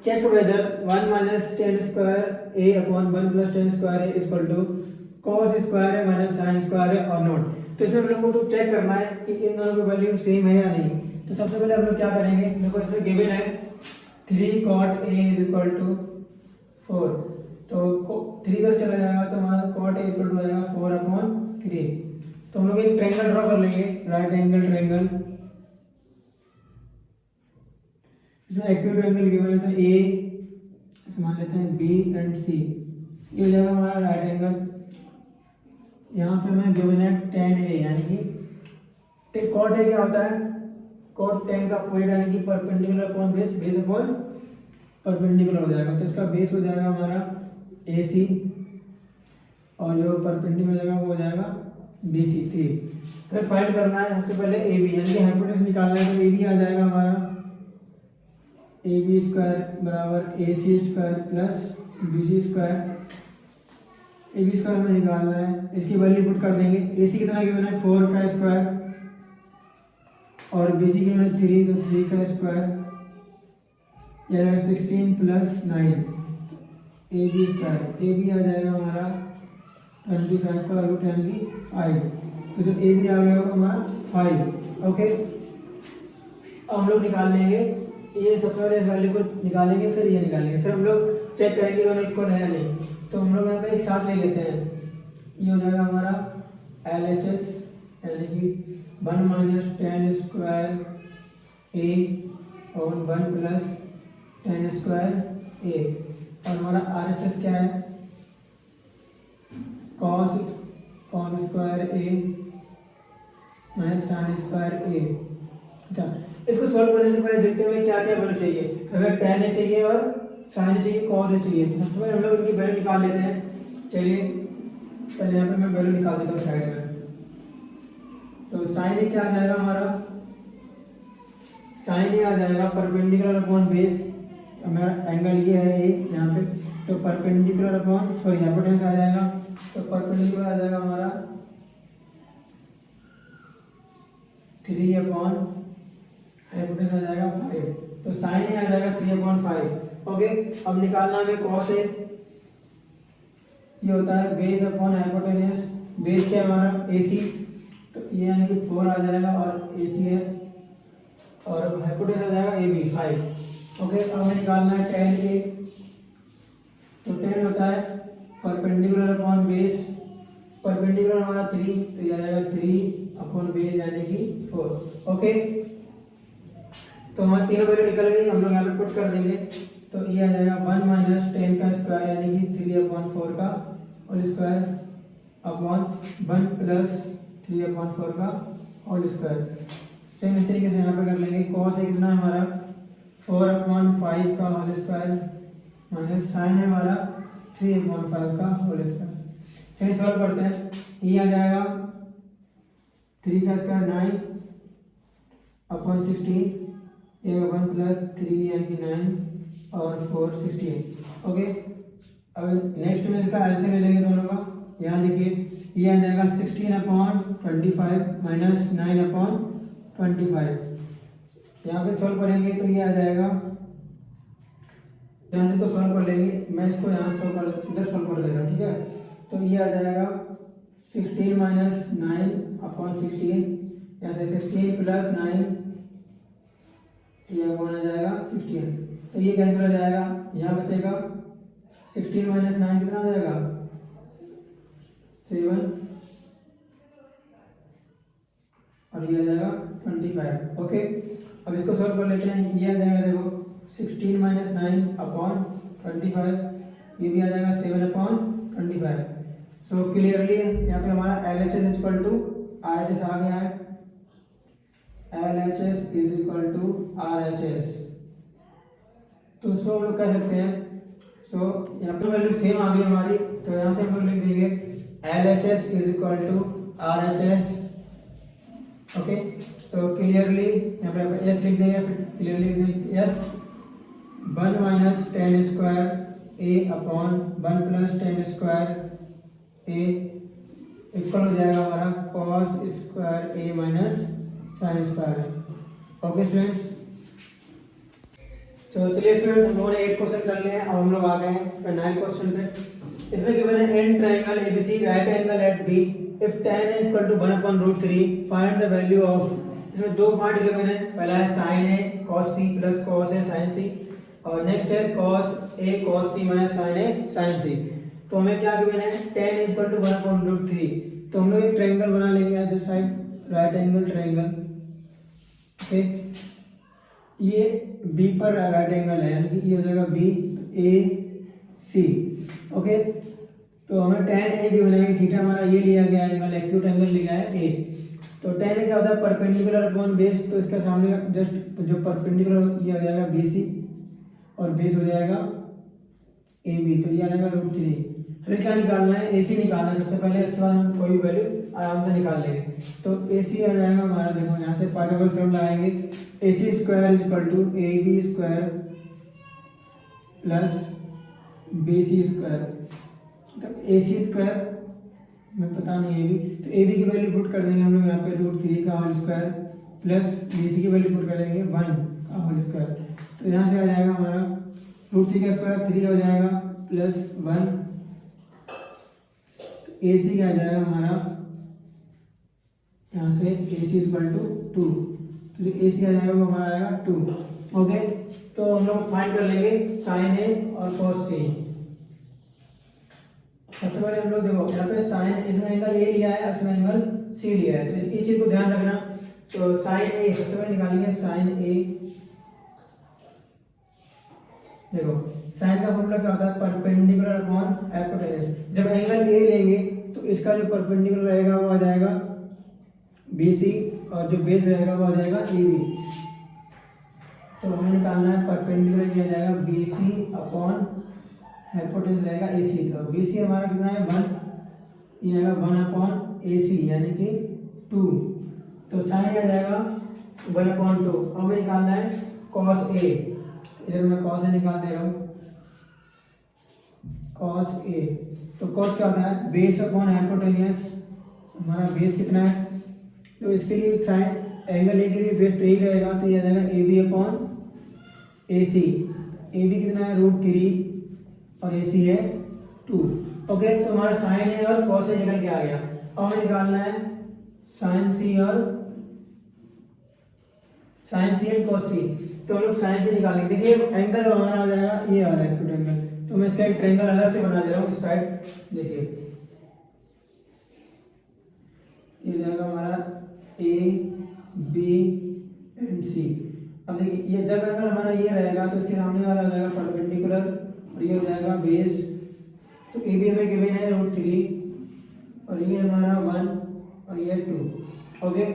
check whether 1 minus tan square a upon 1 plus tan square a equal to cos square a minus sin square a और नॉट। तो इसमें हम लोग को तो चेक करना है कि इन दोनों की वैल्यू सेम है या नहीं। तो सबसे पहले हम लोग क्या करेंगे, देखो इसमें गिवन है 3 cot a is equal to 4, तो 3 इधर चला जाएगा तो हमारा cot a इक्वल टू आएगा 4/3। तो हम लोग एक ट्रायंगल ड्रॉ कर लेंगे, राइट एंगल ट्रायंगल। इसमें एक्यूट एंगल गिवन है तो ए मान लेते हैं बी एंड सी, ये हो जाएगा हमारा राइट एंगल। यहाँ पे हमें गिवन है tan a, यानी कि cot a क्या होता है, cot tan का अपोजिट यानी कि perpendicular upon base, base upon perpendicular हो जाएगा। तो इसका बेस हो जाएगा हमारा AC और जो परपेंडिकुलर हो जाएगा वो हो जाएगा BC 3। फिर फाइंड करना है सबसे पहले AB, यानी कि हाइपोटेनस निकालना है। तो AB आ जाएगा हमारा AB स्क्वायर बराबर AC square plus BC square. AB square में निकालना है, इसकी वैल्यू पुट कर देंगे। AC कितना गिवन है 4 का स्क्वायर और BC गिवन है 3, तो 3 का स्क्वायर, यह 16 प्लस 9 AB स्क्वायर। AB आ जाएगा हमारा 25 का रूट यानी कि 5, तो जो AB आ गया हमारा 5। ओके, अब हम लोग निकाल लेंगे ये सबसे पहले इस वैल्यू को निकालेंगे, फिर ये निकालेंगे, फिर हम लोग चेक करेंगे दोनों इक्वल है या नहीं। तो हम लोग यहाँ पे एक साथ ले लेते हैं, ये हो जाएगा हमारा LHS यानी कि 1 माइनस tan स्क्वायर a और 1 प्लस tan स्क्वायर a, और हमारा RHS क्या है cos square a minus sin square a। अच्छा, इसको सॉल्व करने से पहले देखते हुए क्या क्या वैल्यू चाहिए। हमें tan a चाहिए और sin चाहिए, cos a चाहिए। सबसे पहले हम लोग इनकी वैल्यू निकाल लेते हैं। चलिए पहले यहाँ पे मैं वैल्यू निकाल देता हूँ साइड में। तो sin a क्या आ जाएगा हमारा, sin a आ जाएगा परपेंडिकुलर अपॉन बेस, हमारा एंगल ये है a यहाँ पे, तो परपेंडिकुलर अपॉन सॉरी हाइपोटेनस आ जाएगा, तो परपेंडिकुलर आ जाएगा हमारा 3 अपॉन हाइपोटेनस आ जाएगा 5, तो sin a आ जाएगा 3/5। ओके, अब निकालना हमें cos a, ये होता है बेस अपॉन हाइपोटेनस। बेस क्या है हमारा AC, तो ये यानी कि 4 आ जाएगा और AC है, और हाइपोटेनस आ जाएगा AB 5। ओके, अब हमें निकालना है tan a, तो tan होता है परपेंडिकुलर अपॉन बेस, परपेंडिकुलर हमारा 3, तो ये आ जाएगा 3 अपॉन बेस यानी कि 4। ओके, तो हमारे तीनों वैल्यू निकल गई, हम लोग यहाँ पे पुट कर देंगे। तो ये आ जाएगा 1 माइनस tan का स्क्वायर यानी कि 3/4 का होल स्क्वायर अपॉन 1 प्लस 3/4 का होल स्क्वायर। सेम इस तरीके से यहाँ पे कर लेंगे। cos a कितना है हमारा 4/5 का होल स्क्वायर माइनस sin है हमारा 3/5 का होल स्क्वायर। चलिए सॉल्व करते हैं। ये आ जाएगा 3 का स्क्वायर 9 अपॉन 16, ये 1 प्लस 3 यानी कि 9 और 4 16। ओके, अब नेक्स्ट में इसका एलसीएम ले लेंगे दोनों का। यहाँ देखिए ये आ जाएगा 16/25 माइनस 9/25। यहाँ पे सॉल्व करेंगे तो ये आ जाएगा, यहाँ से तो सॉल्व कर लेंगे, मैं इसको यहाँ से इधर सॉल्व कर देगा, ठीक है। तो ये आ जाएगा 16 माइनस 9/16, यहाँ से 16 प्लस 9, ये बन जाएगा 16, तो ये कैंसिल हो जाएगा। यहाँ बचेगा 16 माइनस 9 कितना हो जाएगा 7, और ये आ जाएगा 25। ओके, अब इसको सॉल्व कर लेते हैं। ये आ जाएगा देखो 16 माइनस 9 अपॉन 25, ये भी आ जाएगा 7 अपॉन 25। सो क्लियरली यहाँ पे हमारा LHS इक्वल टू RHS आ गया है। LHS is equal to RHS। तो सो हम लोग कह सकते हैं, सो यहाँ पे वैल्यू सेम आ गई हमारी, तो यहाँ से हम लोग लिख देंगे LHS is equal to RHS। Okay, तो क्लियरली यहाँ पे S लिख देंगे, फिर क्लियरली लिख देंगे S 1 minus ten square A upon 1 plus ten square A equal हो जाएगा हमारा cos square A minus sine square. Okay students, तो चलिए स्टूडेंट हम लोगों ने 8 क्वेश्चन कर लिए हैं। अब हम लोग आ गए हैं 9 क्वेश्चन पे। इसमें गिवन है an triangle ABC right angle at B if tan is equal to 1/√3 find the value of. इसमें दो पार्ट गिवन है, पहला है sin A cos C plus cos A sin C, और नेक्स्ट है cos A cos C minus sin A sin C। तो हमें क्या गिवन है, tan is equal to 1/√3। तो हम लोग एक ट्रायंगल बना लेंगे other side, right angle triangle. Okay, ये B पर राइट एंगल है, यानी कि ये हो जाएगा BAC। ओके, तो हमें tan A गिवन है, थीटा हमारा ये लिया गया एंगल, एक्यूट एंगल लिया है A। तो tan A क्या होता है, परपेंडिकुलर अपॉन बेस। तो इसका सामने का जस्ट जो परपेंडिकुलर ये हो जाएगा BC और बेस हो जाएगा AB, तो ये आ जाएगा √3। हमें क्या निकालना है, AC निकालना है सबसे पहले, इसके बाद हम कोई भी वैल्यू आराम से निकाल लेंगे। तो AC आ जाएगा हमारा, देखो यहाँ से पाइथागोरस थ्योरम लगाएंगे, AC square is equal to AB square plus BC square. तो AC स्क्वायर में पता नहीं AB, तो AB की वैल्यू पुट कर देंगे हम लोग यहाँ पे √3 का होल स्क्वायर प्लस BC की वैल्यू पुट कर देंगे 1 का होल स्क्वायर। तो यहाँ से आ जाएगा हमारा √3 का स्क्वायर 3 हो जाएगा प्लस 1। AC क्या आ जाएगा हमारा, यहाँ से AC इक्वल टू 2, तो AC आ जाएगा वो हमारा आएगा 2। ओके, तो हम लोग फाइंड कर लेंगे sin A और cos C। सबसे पहले हम लोग देखो यहाँ पे साइन, इसमें एंगल A लिया है, इसमें एंगल C लिया है, तो इस चीज को ध्यान रखना। तो sin A सबसे पहले निकालेंगे sin A। देखो साइन का फॉर्मूला क्या होता है, परपेंडिकुलर अपॉन हाइपोटेन्यूज। जब एंगल A लेंगे तो इसका जो परपेंडिकुलर रहेगा वो आ जाएगा BC और जो बेस रहेगा वो आ जाएगा AB। तो हमें निकालना है परपेंडिकुलर, ये आ जाएगा BC अपॉन हाइपोटेन्यूज रहेगा AC। तो BC हमारा कितना है 1, ये आएगा 1 अपॉन AC यानी कि 2। तो साइन आ जाएगा 1/2। अब हमें निकालना है cos A, इधर मैं cos A निकाल दे रहा हूँ, cos A। तो cos क्या होता है, बेस अपॉन हाइपोटेन्यूज। हमारा बेस कितना है, तो इसके लिए साइन एंगल A के लिए बेस तो यही रहेगा, तो ये आ जाएगा AB अपॉन AC। AB कितना है √3 और AC है 2। ओके, तो हमारा साइन है और cos A निकल के आ गया। अब हमें निकालना है साइन C और sine C and cos C। तो हम लोग साइन C निकालेंगे। देखिए एंगल हमारा आ जाएगा ये वाला एक्यूट एंगल, तो मैं इसका एक ट्रायंगल अलग से बना दे रहा हूँ इस साइड। देखिए ये जाएगा हमारा A B एंड C। अब देखिए ये जब एंगल हमारा ये रहेगा तो इसके सामने वाला आ जाएगा परपेंडिकुलर और ये हो जाएगा बेस। तो AB हमें गिवन है √3 और ये हमारा 1 और ये 2। ओके,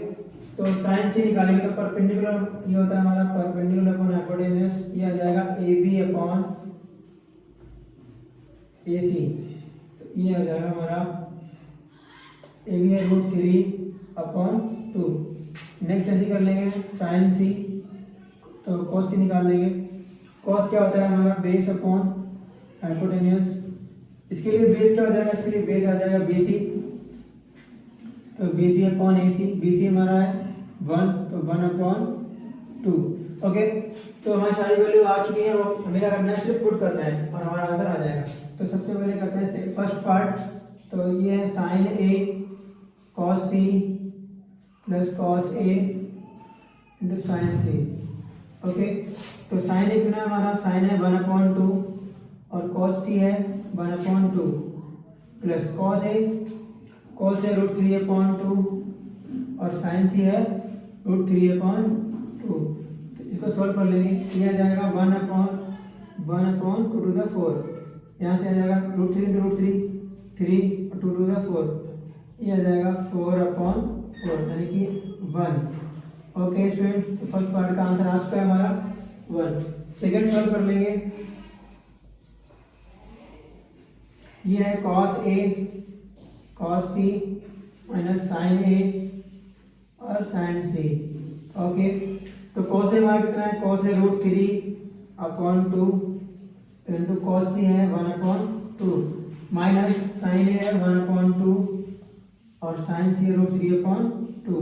तो साइन C निकालेंगे तो परपेंडिकुलर ये होता है हमारा परपेंडिकुलर अपॉन हाइपोटेन्यूज, ये आ जाएगा AB अपॉन AC। तो ये आ जाएगा हमारा AB है √3 अपॉन 2। नेक्स्ट ऐसे कर लेंगे साइन C, तो cos C निकाल लेंगे। cos क्या होता है हमारा बेस अपॉन हाइपोटेन्यूज। इसके लिए बेस क्या हो जाएगा, इसके लिए बेस आ जाएगा BC, तो BC अपॉन AC। BC हमारा है 1, तो 1/2। ओके, तो हमारी सारी वैल्यू आ चुकी है, वो हमें क्या करना है, सिर्फ पुट करना है और हमारा आंसर आ जाएगा। तो सबसे पहले करते हैं फर्स्ट पार्ट, तो ये है sine A cos C plus cos A into sine C। ओके, तो साइन A कितना है हमारा, साइन है 1/2 और cos C है 1/2 प्लस cos A है √3/2 और साइन सी है √3/2। तो इसको सॉल्व कर लेंगे। ये आ जाएगा 1/2 यहाँ से आ जाएगा √3 × √3 3 और 2 to the 4, ये आ जाएगा 4/4 यानी कि 1। ओके स्टूडेंट्स, तो फर्स्ट पार्ट का आंसर आ चुका है हमारा 1। सेकेंड सॉल्व कर लेंगे। ये है cos A cos C minus sin A और sin C। ओके, तो cos A हमारा कितना है? cos A √3/2 into cos C है 1/2 माइनस sin A है 1/2 और sin C है √3/2।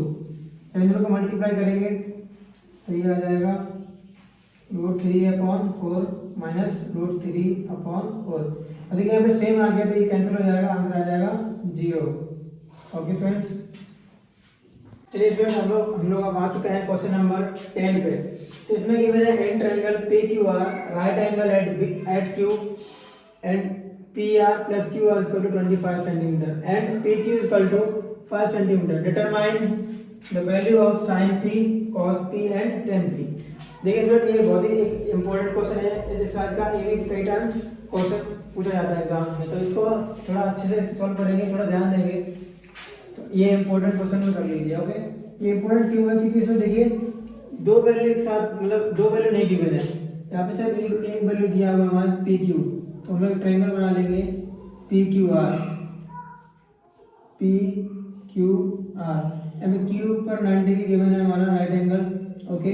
इन दोनों को मल्टीप्लाई करेंगे तो ये आ जाएगा √3/4 माइनस √3/4। देखिए यहाँ पे सेम आ गया तो ये कैंसिल हो जाएगा, आंसर आ जाएगा 0। ओके फ्रेंड्स, चलिए फ्रेंड्स हम लोग अब आ चुके हैं क्वेश्चन नंबर 10 पे। तो इसमें कि मेरा and triangle PQR right angle at Q and PR plus QR equal to 25 centimetre and PQ equal to 5 centimetre. Determine the value of sin P cos P and tan P। देखिए स्टूडेंट, ये बहुत ही एक इंपॉर्टेंट क्वेश्चन है इस एक्सरसाइज का। ये भी कई टाइम्स क्वेश्चन पूछा जाता है एग्जाम में, तो इसको थोड़ा अच्छे से सॉल्व करेंगे, थोड़ा ध्यान देंगे। तो ये इंपॉर्टेंट क्वेश्चन में कर लीजिए। ओके, ये इंपॉर्टेंट क्यों है? क्योंकि इसमें देखिए दो वैल्यू एक साथ, मतलब दो वैल्यू नहीं गिवन है, यहाँ पे सिर्फ एक वैल्यू दिया हुआ है हमारा PQ। तो हम लोग ट्रायंगल बना लेंगे PQR। यहाँ Q पर 90 डिग्री गिवन है हमारा राइट एंगल। ओके,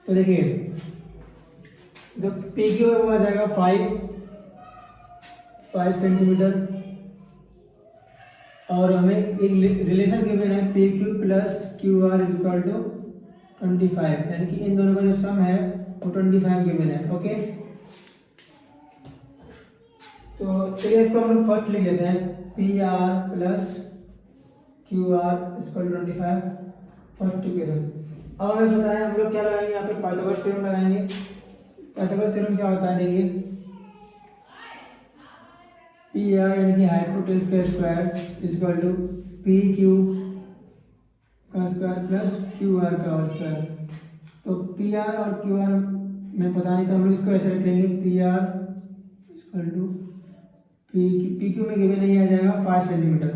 तो देखिए जो PQ है वो आ जाएगा 5 सेंटीमीटर और हमें एक रिलेशन गिवन है PQ plus QR is equal to 25, यानी कि इन दोनों का जो सम है वो 25 गिवन है। ओके, तो चलिए इसको हम लोग फर्स्ट लिख लेते हैं PR plus QR is equal to 25 first equation. अब हमें पता है हम लोग क्या लगाएंगे, यहाँ पे पाइथागोरस थ्योरम लगाएंगे। पाइथागोरस थ्योरम क्या होता है? देखिए PR यानी कि हाइपोटेन्यूज का square is equal to PQ का स्क्वायर प्लस QR का स्क्वायर। तो PR और QR में पता नहीं, तो हम लोग इसको ऐसे रख लेंगे PR इक्वल टू PQ में गिवन नहीं आ जाएगा 5 सेंटीमीटर,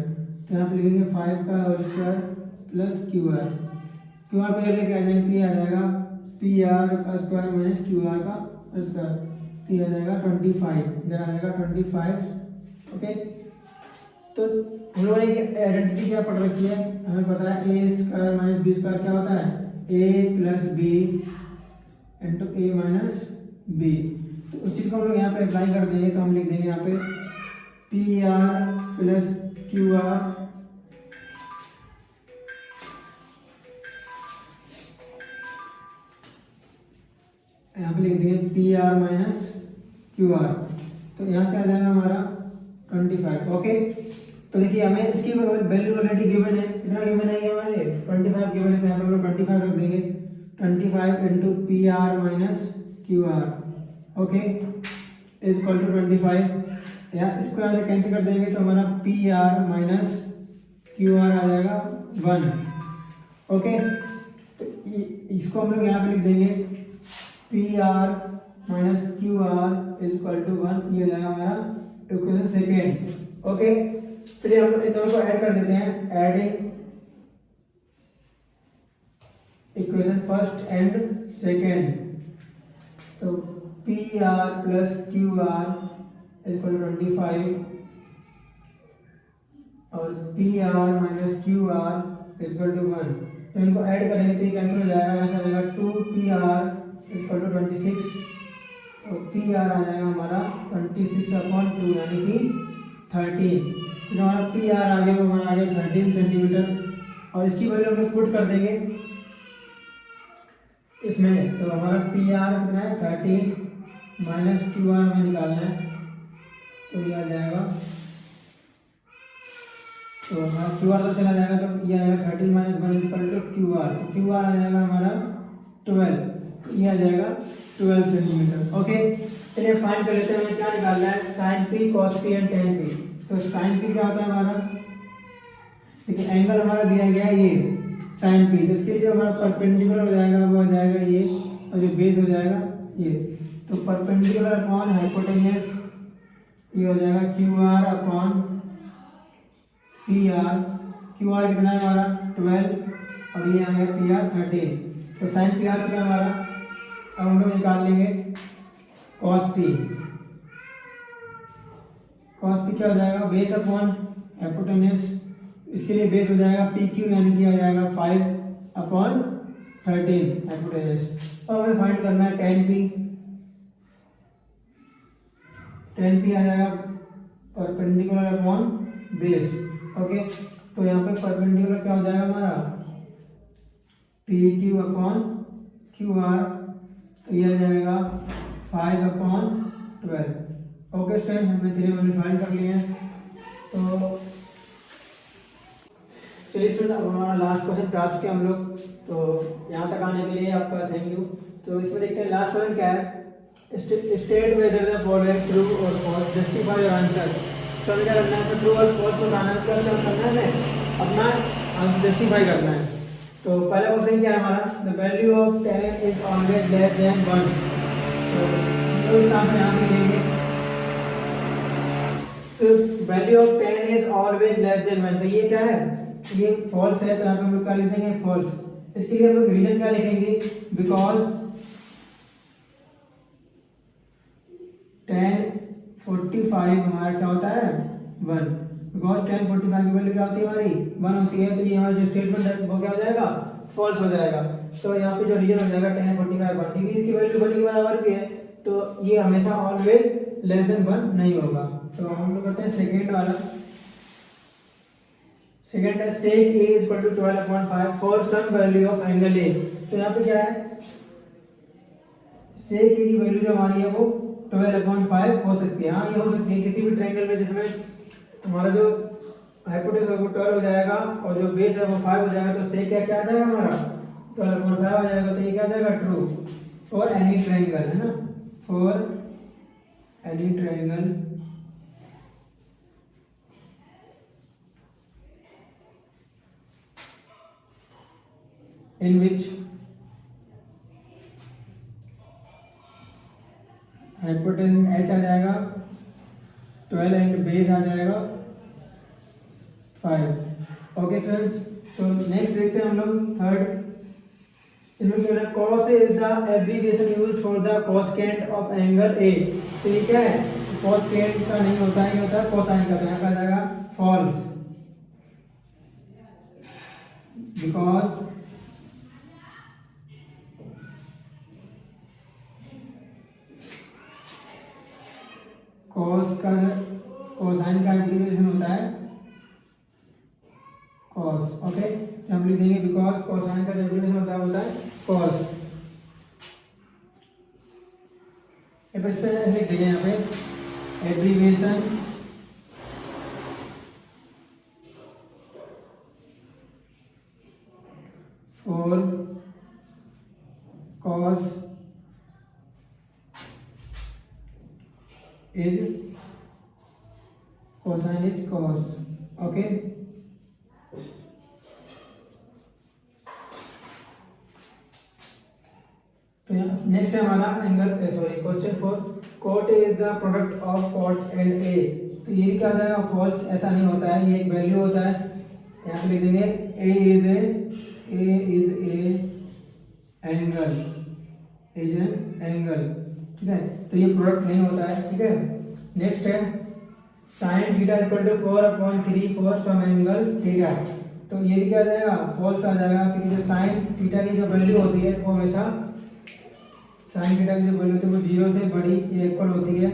तो यहाँ पे लिखेंगे 5 का स्क्वायर प्लस QR को लेके आ जाएंगे, आ जाएगा PR का स्क्वायर माइनस QR का स्क्वायर, तो ये आ जाएगा 25, इधर आ जाएगा 25। ओके, तो हम लोगों ने आइडेंटिटी क्या पढ़ रखी है? हमें पता है A square minus B square क्या होता है? A plus B into A minus B। तो उस चीज़ को हम लोग यहाँ पे अप्लाई कर देंगे, तो हम लिख देंगे यहाँ पे PR प्लस QR यहाँ पे लिख देंगे PR माइनस QR, तो यहाँ से आ जाएगा हमारा 25। ओके, तो देखिए हमें इसकी वैल्यू ऑलरेडी गिवन है, कितना गिवन है ये हमारे लिए? 25 गिवन है, तो यहाँ पे हम लोग 25 रख देंगे। 25 into PR minus QR okay is equal to 25। या इसको यहाँ से कैंसिल कर देंगे तो हमारा PR माइनस QR आ जाएगा 1। ओके, तो इसको हम लोग यहाँ पे लिख देंगे PR minus QR is equal to 1, ये हो जाएगा हमारा इक्वेशन सेकेंड। ओके, चलिए हम लोग इन दोनों को ऐड कर देते हैं। Adding equation first and second, तो PR plus QR is equal to 25 और PR minus QR is equal to 1। तो इनको ऐड करेंगे तो ये कैंसिल हो जाएगा, यहाँ से आ जाएगा 2PR इज इक्वल टू 26 और PR आ जाएगा हमारा 26/2 यानी कि 13। तो हमारा PR आ गया वो हमारा आ गया 13 सेंटीमीटर और इसकी वैल्यू हम लोग पुट कर देंगे इसमें, तो हमारा PR कितना है 13 माइनस QR में निकालना है, तो ये आ जाएगा, तो हमारा QR तो चला जाएगा, तो ये आएगा 13 minus 1 equal to QR। QR आ जाएगा हमारा 12, ये आ जाएगा 12 सेंटीमीटर। ओके, चलिए फाइंड कर लेते हैं हमें क्या निकालना है, sin P cos P and tan P। तो sin P क्या होता है हमारा देखिए एंगल हमारा दिया गया है ये साइन पी, तो इसके लिए जो हमारा परपेंडिकुलर हो जाएगा वो हो जाएगा ये, और जो बेस हो जाएगा ये। तो परपेंडिकुलर अपॉन हाइपोटेन्यूस ये हो जाएगा Q R upon P R. Q R कितना है हमारा 12 और ये आएगा पी आर 13। तो साइन पी आर कितना हमारा, अब हम लोग निकाल लेंगे कॉस पी। कॉस पी क्या हो जाएगा, बेस अपॉन हाइपोटेन्यूस, इसके लिए बेस हो जाएगा पी क्यू यानी कि आ जाएगा 5 अपॉन 13 हाइपोटेन्यूस। अब हमें फाइंड करना है टेन पी। टेन पी आ जाएगा परपेंडिकुलर अपॉन बेस। ओके, तो यहाँ पे परपेंडिकुलर क्या हो जाएगा हमारा P Q upon Q R, तो ये आ जाएगा 5 अपॉन 12। ओके स्टूडेंट, हमने थ्री वैल्यू फाइंड कर लिए हैं। तो चलिए स्टूडेंट, अब हमारा लास्ट क्वेश्चन पे आ चुके हम लोग, तो यहाँ तक आने के लिए आपका थैंक यू। तो इसमें देखते हैं लास्ट क्वेश्चन क्या है, state whether the following true और फॉल्स, जस्टिफाई योर आंसर। तो हमें क्या करना है, तो ट्रू और फॉल्स बताना है, उसका क्या करना है, अपना आंसर जस्टिफाई करना है। तो पहला क्वेश्चन क्या है हमारा, the value of 10 is always less than 1। तो इसका आंसर यहाँ पे देंगे, तो value of 10 is always less than 1, तो ये क्या है, ये फॉल्स है, तो यहाँ पे हम लोग क्या लिख देंगे फॉल्स। इसके लिए हम लोग रीजन क्या लिखेंगे, बिकॉज 1045 हमारा क्या होता है 1, बिकॉज 1045 की वैल्यू क्या होती है हमारी 1 होती है, तो ये हमारा जो स्टेटमेंट है वो क्या हो जाएगा फॉल्स हो जाएगा। तो यहाँ पे जो रीजन हो जाएगा 1045 1, क्योंकि इसकी वैल्यू 1 के बराबर भी है, तो ये हमेशा ऑलवेज लेस देन 1 नहीं होगा। तो हम लोग करते हैं सेकेंड वाला। सेकेंड है sec A is equal to 12/5 for some value of angle A. तो यहाँ पे क्या है, सेक ए की वैल्यू जो हमारी है वो 12/5 हो सकती है। हाँ, ये हो सकती है किसी भी ट्रायंगल में जिसमें हमारा जो हाइपोटेन्यूस है वो 12 हो जाएगा और जो बेस है वो 5 हो जाएगा, तो सेक क्या आ जाएगा हमारा 12/5 आ जाएगा। तो ये क्या आ जाएगा ट्रू फॉर एनी ट्रायंगल, है ना, for any triangle in which hypotenuse h आ जाएगा 12 एंड बेस आ जाएगा 5। ओके फ्रेंड्स, तो नेक्स्ट देखते हैं हम लोग थर्ड। इसमें क्या है, cos is the abbreviation used for the cosecant of angle A। तो ये क्या है, cosecant का नहीं होता है, ये होता है cosine का, तो यहाँ का आ जाएगा false, because cos का कोसाइन का एब्रिविएशन होता है cos। ओके, हम लिख देंगे बिकॉज कोसाइन का एब्रिविएशन होता है cos। इस पे लिख देंगे यहाँ पे abbreviation for cos is cosine is cos। Okay, तो नेक्स्ट है हमारा angle sorry question 4, cot is the product of cot and a। तो ये भी क्या हो जाएगा फॉल्स, ऐसा नहीं होता है, ये एक वैल्यू होता है। यहाँ पे लिख देंगे a is A angle, is an angle, ठीक है, तो ये प्रोडक्ट नहीं होता है, ठीक है। नेक्स्ट है sine theta equal to 4/3 for some angle theta. तो ये भी क्या आ जाएगा फॉल्स आ जाएगा, क्योंकि जो साइन थीटा की जो वैल्यू होती है वो हमेशा साइन थीटा की जो वैल्यू होती है वो 0 से बड़ी या इक्वल होती है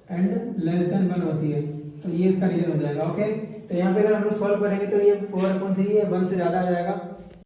एंड लेस देन 1 होती है, तो ये इसका रीजन हो जाएगा। ओके, तो यहाँ पे अगर हम लोग सॉल्व करेंगे तो ये 4/3 है, 1 से ज़्यादा आ जाएगा,